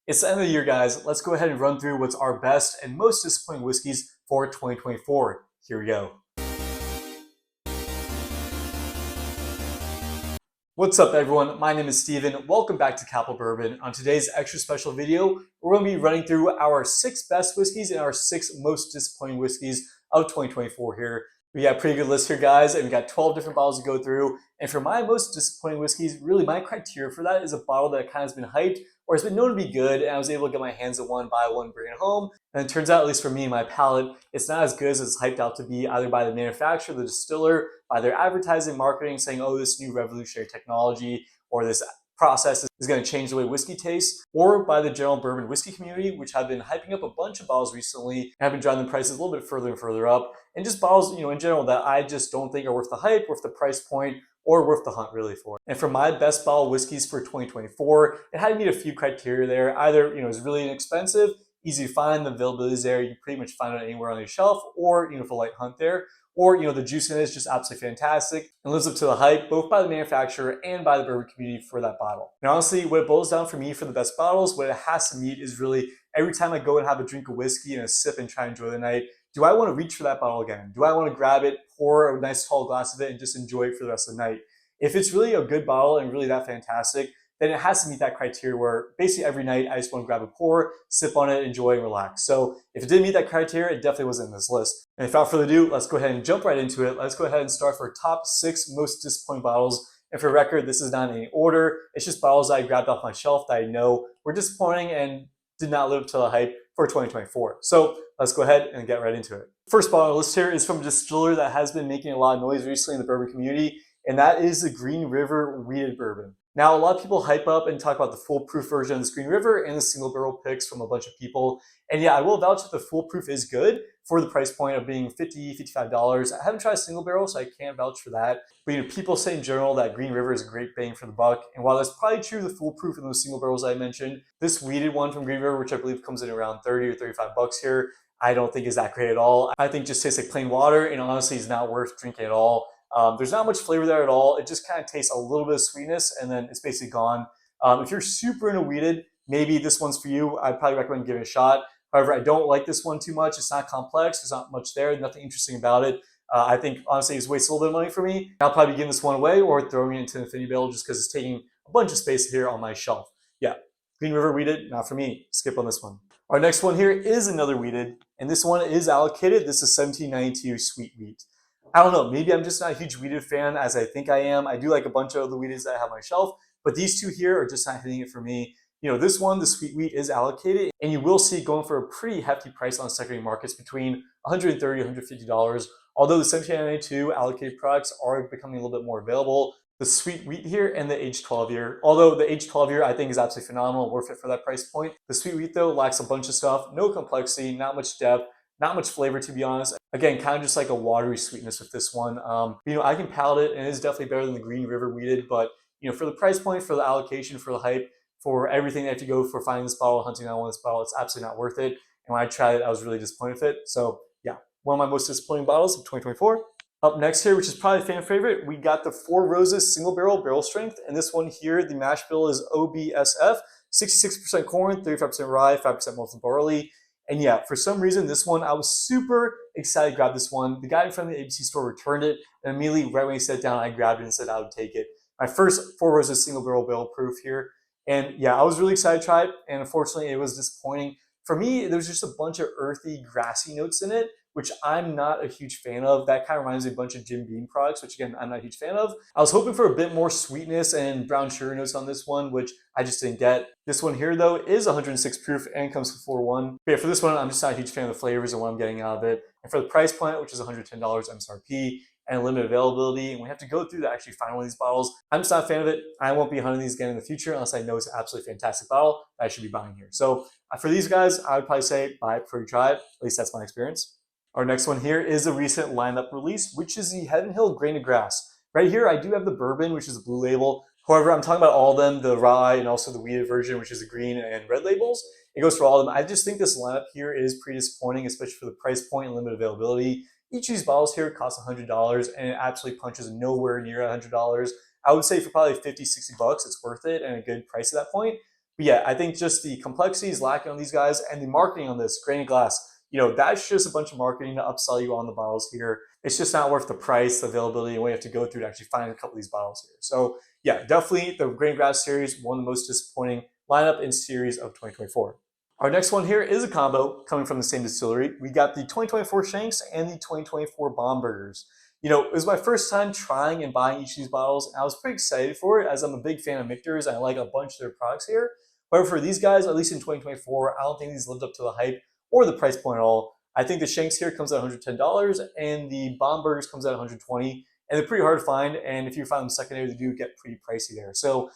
It's the end of the year, guys. Let's go ahead and run through what's our best and most disappointing whiskeys for 2024. Here we go. What's up, everyone? My name is Steven. Welcome back to Capitol Bourbon. On today's extra special video, we're going to be running through our 6 best whiskeys and our 6 most disappointing whiskeys of 2024 here. We got a pretty good list here, guys, and we got 12 different bottles to go through. And for my most disappointing whiskeys, really my criteria for that is a bottle that kind of has been hyped or has been known to be good, and I was able to get my hands on one, buy one, bring it home. And it turns out, at least for me and my palate, it's not as good as it's hyped out to be, either by the manufacturer, the distiller, by their advertising, marketing, saying, oh, this new revolutionary technology or this process is going to change the way whiskey tastes, or by the general bourbon whiskey community, which have been hyping up a bunch of bottles recently and have been driving the prices a little bit further and further up. And just bottles, in general, that I just don't think are worth the hype, worth the price point, or worth the hunt really for. And for my best bottle whiskeys for 2024, it had to meet a few criteria there. Either, it's really inexpensive, easy to find, the availability is there, you pretty much find it anywhere on your shelf, or, for light hunt there. Or, the juice in it is just absolutely fantastic and lives up to the hype, both by the manufacturer and by the bourbon community for that bottle. And honestly, what it boils down for me for the best bottles, what it has to meet is really every time I go and have a drink of whiskey and a sip and try and enjoy the night, do I want to reach for that bottle again? Do I want to grab it, pour a nice tall glass of it, and just enjoy it for the rest of the night? If it's really a good bottle and really that fantastic, then it has to meet that criteria where basically every night I just want to grab a pour, sip on it, enjoy, and relax. So if it didn't meet that criteria, it definitely wasn't in this list. And without further ado, let's go ahead and jump right into it. Let's go ahead and start for top 6 most disappointing bottles. And for record, this is not in any order. It's just bottles I grabbed off my shelf that I know were disappointing and did not live up to the hype for 2024. So let's go ahead and get right into it. First bottle on the list here is from a distiller that has been making a lot of noise recently in the bourbon community, and that is the Green River Wheated Bourbon. Now, a lot of people hype up and talk about the foolproof version of this Green River and the single barrel picks from a bunch of people. And yeah, I will vouch that the foolproof is good for the price point of being $50, $55. I haven't tried a single barrel, so I can't vouch for that. But people say in general that Green River is a great bang for the buck. And while that's probably true, the foolproof and those single barrels I mentioned, this wheated one from Green River, which I believe comes in around 30 or 35 bucks here, I don't think is that great at all. I think just tastes like plain water, and honestly is not worth drinking at all. There's not much flavor there at all. It just kind of tastes a little bit of sweetness, and then it's basically gone. If you're super into wheated, maybe this one's for you. I'd probably recommend giving it a shot. However, I don't like this one too much. It's not complex. There's not much there. Nothing interesting about it. I think, honestly, it's wasted a little bit of money for me. I'll probably be giving this one away or throwing it into an infinity barrel just because it's taking a bunch of space here on my shelf. Yeah, Green River wheated, not for me. Skip on this one. Our next one here is another wheated, and this one is allocated. This is 1792 sweet wheat. I don't know, maybe I'm just not a huge wheated fan as I think I am. I do like a bunch of the wheateds that I have on my shelf, but these two here are just not hitting it for me. This one, the sweet wheat, is allocated, and you will see going for a pretty hefty price on secondary markets between $130 $150. Although the 1792 allocated products are becoming a little bit more available. The sweet wheat here and the age 12 year. Although the age 12 year I think is absolutely phenomenal, worth it for that price point. The sweet wheat though lacks a bunch of stuff, no complexity, not much depth, not much flavor to be honest. Again, kind of just like a watery sweetness with this one. I can palate it, and it's definitely better than the Green River wheated, but for the price point, for the allocation, for the hype, for everything that you have to go for finding this bottle, hunting down this bottle, it's absolutely not worth it. And when I tried it, I was really disappointed with it. So yeah, one of my most disappointing bottles of 2024. Up next here, which is probably a fan favorite, we got the Four Roses single barrel strength. And this one here, the mash bill is OBSF, 66% corn, 35% rye, 5% malted barley. And yeah, for some reason, this one, I was super excited to grab this one. The guy in front of the ABC store returned it, and immediately, right when he sat down, I grabbed it and said I would take it. My first Four Roses single barrel proof here. And yeah, I was really excited to try it, and unfortunately, it was disappointing. For me, there was just a bunch of earthy, grassy notes in it, which I'm not a huge fan of. That kind of reminds me of a bunch of Jim Beam products, which again, I'm not a huge fan of. I was hoping for a bit more sweetness and brown sugar notes on this one, which I just didn't get. This one here though is 106 proof and comes with 4-1. But yeah, for this one, I'm just not a huge fan of the flavors and what I'm getting out of it. And for the price point, which is $110 MSRP, and limited availability, and we have to go through to actually find one of these bottles. I'm just not a fan of it. I won't be hunting these again in the future unless I know it's an absolutely fantastic bottle that I should be buying here. So for these guys, I would probably say buy it before you try it. At least that's my experience. Our next one here is a recent lineup release, which is the Heaven Hill Grain of Grass. Right here, I do have the bourbon, which is a blue label. However, I'm talking about all of them, the rye and also the wheated version, which is the green and red labels. It goes for all of them. I just think this lineup here is pretty disappointing, especially for the price point and limited availability. Each of these bottles here costs $100, and it absolutely punches nowhere near $100. I would say for probably 50, 60 bucks, it's worth it and a good price at that point. But yeah, I think just the complexity is lacking on these guys, and the marketing on this, grain glass, that's just a bunch of marketing to upsell you on the bottles here. It's just not worth the price, the availability, and what you have to go through to actually find a couple of these bottles here. So yeah, definitely the grain glass series, one of the most disappointing lineup in series of 2024. Our next one here is a combo coming from the same distillery. We got the 2024 Shanks and the 2024 Bomb. It was my first time trying and buying each of these bottles, and I was pretty excited for it as I'm a big fan of Michter's and I like a bunch of their products here. However, for these guys, at least in 2024, I don't think these lived up to the hype or the price point at all. I think the Shanks here comes at $110 and the Bomb comes at $120, and they're pretty hard to find, and if you find them secondary, they do get pretty pricey there. So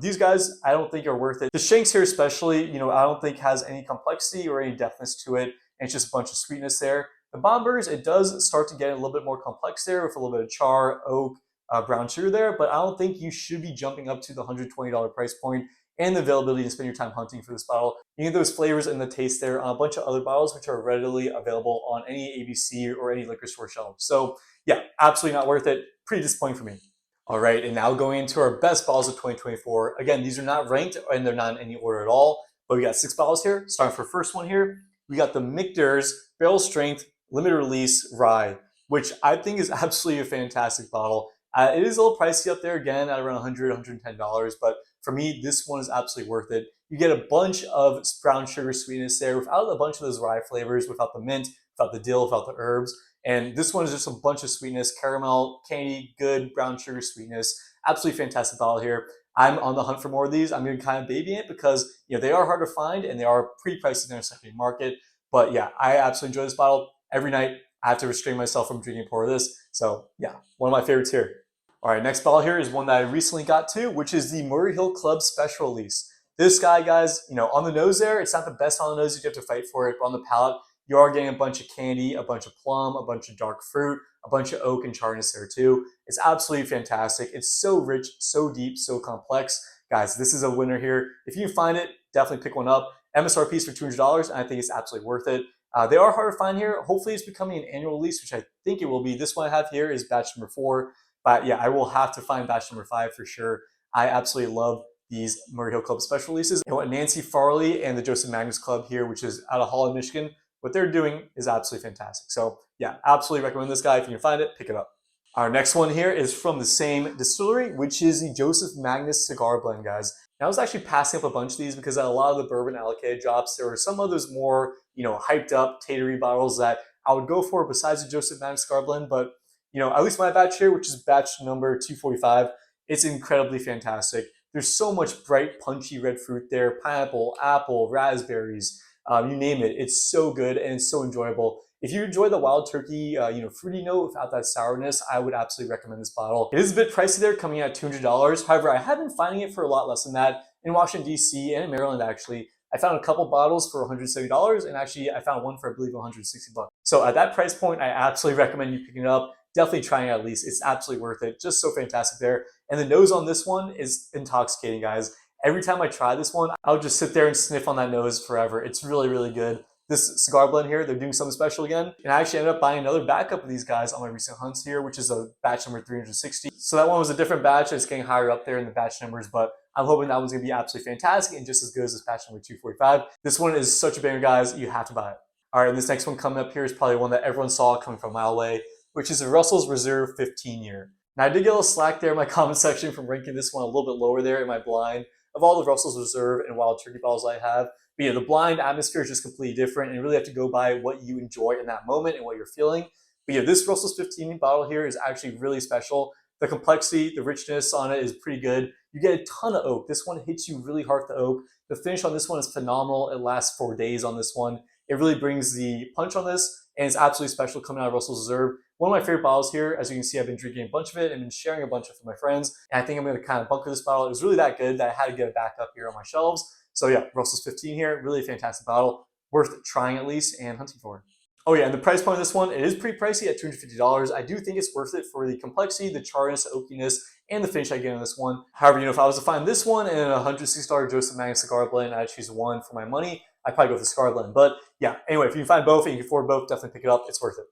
these guys I don't think are worth it. The Shanks here especially, I don't think has any complexity or any depthness to it, and it's just a bunch of sweetness there. The Bomb it does start to get a little bit more complex there with a little bit of char, oak, brown sugar there, but I don't think you should be jumping up to the $120 price point and the availability to spend your time hunting for this bottle. You get those flavors and the taste there on a bunch of other bottles which are readily available on any ABC or any liquor store shelf. So yeah, absolutely not worth it. Pretty disappointing for me. All right, and now going into our best bottles of 2024. Again, these are not ranked and they're not in any order at all, but we got 6 bottles here. Starting for the first one here, we got the Michter's Barrel Strength Limited Release Rye, which I think is absolutely a fantastic bottle. It is a little pricey up there again at around $100, $110, but for me, this one is absolutely worth it. You get a bunch of brown sugar sweetness there without a bunch of those rye flavors, without the mint, without the dill, without the herbs. And this one is just a bunch of sweetness, caramel, candy, good brown sugar sweetness. Absolutely fantastic bottle here. I'm on the hunt for more of these. I'm going to kind of baby it because they are hard to find and they are pretty pricey in their secondary market. But yeah, I absolutely enjoy this bottle. Every night I have to restrain myself from drinking a pour of this. So yeah, one of my favorites here. All right, next bottle here is one that I recently got to, which is the Murray Hill Club Special Release. This guy, guys, on the nose there, it's not the best on the nose. You have to fight for it, but on the palate, you are getting a bunch of candy, a bunch of plum, a bunch of dark fruit, a bunch of oak and charness there too. It's absolutely fantastic. It's so rich, so deep, so complex. Guys, this is a winner here. If you find it, definitely pick one up. MSRP is for $200, and I think it's absolutely worth it. They are hard to find here. Hopefully it's becoming an annual release, which I think it will be. This one I have here is batch number 4. But yeah, I will have to find batch number 5 for sure. I absolutely love these Murray Hill Club special releases. Nancy Farley and the Joseph Magnus Club here, which is out of Holland, Michigan, what they're doing is absolutely fantastic. So yeah, absolutely recommend this guy. If you can find it, pick it up. Our next one here is from the same distillery, which is the Joseph Magnus Cigar Blend, guys. Now, I was actually passing up a bunch of these because at a lot of the bourbon allocated drops, there were some of those more, hyped up tatery bottles that I would go for besides the Joseph Magnus Cigar Blend. But, at least my batch here, which is batch number 245, it's incredibly fantastic. There's so much bright, punchy red fruit there, pineapple, apple, raspberries, you name it. It's so good and it's so enjoyable. If you enjoy the wild turkey, fruity note without that sourness, I would absolutely recommend this bottle. It is a bit pricey there, coming at $200. However, I have been finding it for a lot less than that in Washington, D.C. and in Maryland, actually. I found a couple bottles for $170, and actually I found one for, I believe, $160. So at that price point, I absolutely recommend you picking it up. Definitely trying it at least. It's absolutely worth it. Just so fantastic there. And the nose on this one is intoxicating, guys. Every time I try this one, I'll just sit there and sniff on that nose forever. It's really, really good. This cigar blend here, they're doing something special again. And I actually ended up buying another backup of these guys on my recent hunts here, which is a batch number 360. So that one was a different batch. It's getting higher up there in the batch numbers, but I'm hoping that one's gonna be absolutely fantastic and just as good as this batch number 245. This one is such a banger, guys. You have to buy it. All right, and this next one coming up here is probably one that everyone saw coming from a mile away, which is the Russell's Reserve 15 year. Now, I did get a little slack there in my comment section from ranking this one a little bit lower there in my blind of all the Russell's Reserve and Wild Turkey bottles I have. But yeah, the blind atmosphere is just completely different, and you really have to go by what you enjoy in that moment and what you're feeling. But yeah, this Russell's 15 bottle here is actually really special. The complexity, the richness on it is pretty good. You get a ton of oak. This one hits you really hard with the oak. The finish on this one is phenomenal. It lasts 4 days on this one. It really brings the punch on this, and it's absolutely special coming out of Russell's Reserve. One of my favorite bottles here. As you can see, I've been drinking a bunch of it and been sharing a bunch of it with my friends. And I think I'm going to kind of bunker this bottle. It was really that good that I had to get it back up here on my shelves. So yeah, Russell's 15 here, really fantastic bottle. Worth trying at least and hunting for. Oh yeah, and the price point of this one, it is pretty pricey at $250. I do think it's worth it for the complexity, the charness, the oakiness, and the finish I get on this one. However, if I was to find this one and a $160 Joseph Magnus Cigar Blend, I'd choose one for my money. I'd probably go with the Cigar Blend. But yeah, anyway, if you can find both and you can afford both, definitely pick it up. It's worth it.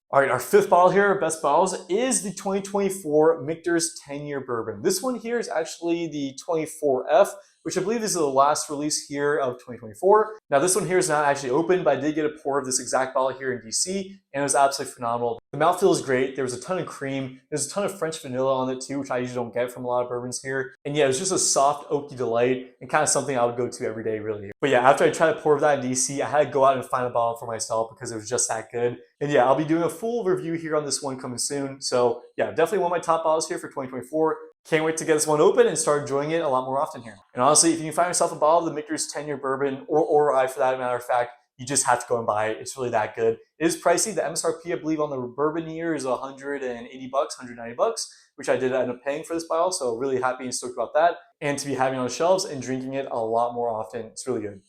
All right, our fifth bottle here, best bottles, is the 2024 Michter's 10-year bourbon. This one here is actually the 24F, which I believe is the last release here of 2024. Now this one here is not actually open, but I did get a pour of this exact bottle here in DC, and it was absolutely phenomenal. The mouthfeel is great. There was a ton of cream. There's a ton of French vanilla on it too, which I usually don't get from a lot of bourbons here. And yeah, it was just a soft oaky delight and kind of something I would go to every day really. But yeah, after I tried a pour of that in DC, I had to go out and find a bottle for myself because it was just that good. And yeah, I'll be doing a full review here on this one coming soon. So yeah, definitely one of my top bottles here for 2024. Can't wait to get this one open and start enjoying it a lot more often here. And honestly, if you can find yourself a bottle of the Michter's 10-year bourbon, or rye for that matter of fact, you just have to go and buy it. It's really that good. It is pricey. The MSRP, I believe, on the bourbon year is 180 bucks, 190 bucks, which I did end up paying for this bottle. So really happy and stoked about that. And to be having on the shelves and drinking it a lot more often. It's really good.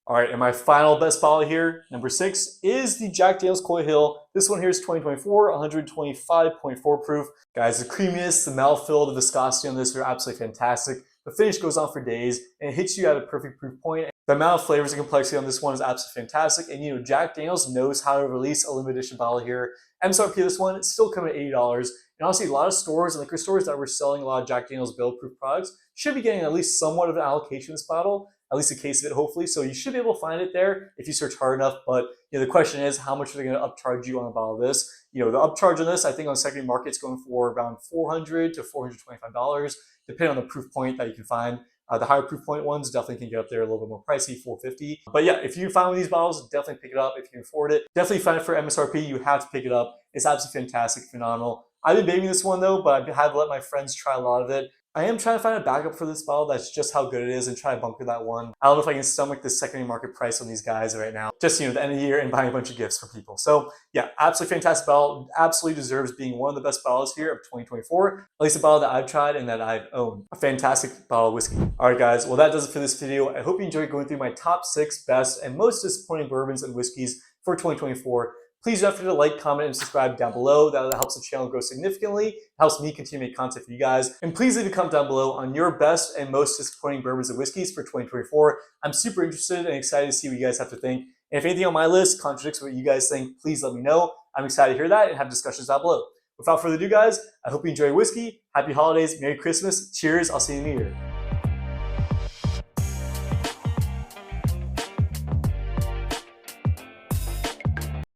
All right, and my final best bottle here, number 6, is the Jack Daniel's Coy Hill. This one here is 2024, 125.4 proof. Guys, the creaminess, the mouthfeel, the viscosity on this are absolutely fantastic. The finish goes on for days, and it hits you at a perfect proof point. The amount of flavors and complexity on this one is absolutely fantastic. And you know, Jack Daniel's knows how to release a limited edition bottle here. MSRP of this one, it's still coming at $80. And honestly, a lot of stores and liquor stores that were selling a lot of Jack Daniel's barrel proof products should be getting at least somewhat of an allocation of this bottle, at least a case of it, hopefully. So you should be able to find it there if you search hard enough. But you know, the question is, how much are they going to upcharge you on a bottle of this? You know, the upcharge on this, I think on secondary market, it's going for around $400 to $425, depending on the proof point that you can find. The higher proof point ones definitely can get up there a little bit more pricey, $450. But yeah, if you find one of these bottles, definitely pick it up if you can afford it. Definitely find it for MSRP. You have to pick it up. It's absolutely fantastic, phenomenal. I've been babying this one though, but I have let my friends try a lot of it. I am trying to find a backup for this bottle that's just how good it is and try to bunker that one. I don't know if I can stomach the secondary market price on these guys right now. Just, you know, the end of the year and buying a bunch of gifts for people. So yeah, absolutely fantastic bottle. Absolutely deserves being one of the best bottles here of 2024. At least a bottle that I've tried and that I've owned. A fantastic bottle of whiskey. All right, guys. Well, that does it for this video. I hope you enjoyed going through my top 6 best and most disappointing bourbons and whiskeys for 2024. Please don't forget to like, comment, and subscribe down below. That helps the channel grow significantly. It helps me continue to make content for you guys. And please leave a comment down below on your best and most disappointing bourbons and whiskeys for 2024. I'm super interested and excited to see what you guys have to think. And if anything on my list contradicts what you guys think, please let me know. I'm excited to hear that and have discussions down below. Without further ado, guys, I hope you enjoy whiskey. Happy holidays, Merry Christmas, cheers, I'll see you in the new year.